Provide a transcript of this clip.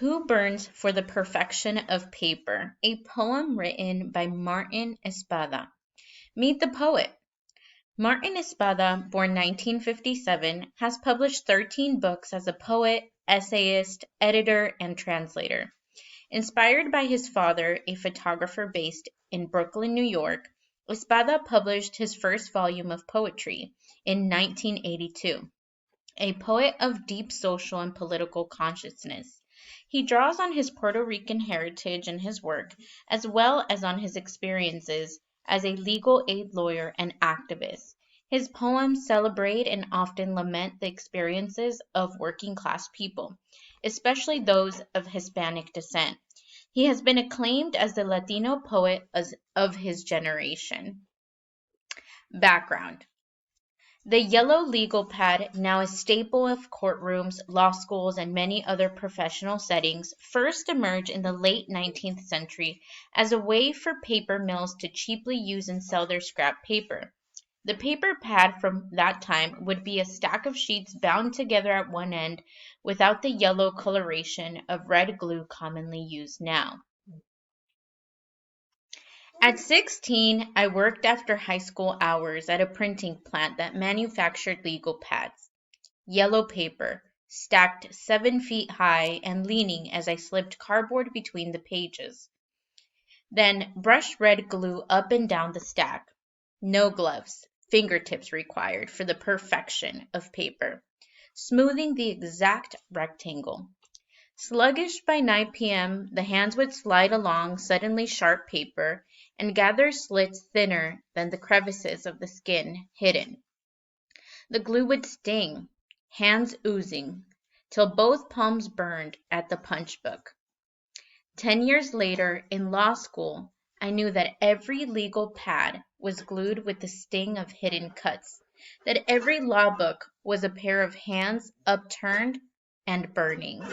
Who Burns for the Perfection of Paper? A poem written by Martin Espada. Meet the poet. Martin Espada, born 1957, has published 13 books as a poet, essayist, editor, and translator. Inspired by his father, a photographer based in Brooklyn, New York, Espada published his first volume of poetry in 1982. A poet of deep social and political consciousness. He draws on his Puerto Rican heritage in his work, as well as on his experiences as a legal aid lawyer and activist. His poems celebrate and often lament the experiences of working class people, especially those of Hispanic descent. He has been acclaimed as the Latino poet of his generation. Background. The yellow legal pad, now a staple of courtrooms, law schools, and many other professional settings, first emerged in the late 19th century as a way for paper mills to cheaply use and sell their scrap paper. The paper pad from that time would be a stack of sheets bound together at one end without the yellow coloration of red glue commonly used now. At 16, I worked after high school hours at a printing plant that manufactured legal pads. Yellow paper, stacked 7 feet high and leaning as I slipped cardboard between the pages. Then brushed red glue up and down the stack. No gloves, fingertips required for the perfection of paper, smoothing the exact rectangle. Sluggish by 9 p.m., the hands would slide along suddenly sharp paper and gather slits thinner than the crevices of the skin hidden. The glue would sting, hands oozing, till both palms burned at the punch book. 10 years later, in law school, I knew that every legal pad was glued with the sting of hidden cuts, that every law book was a pair of hands upturned and burning.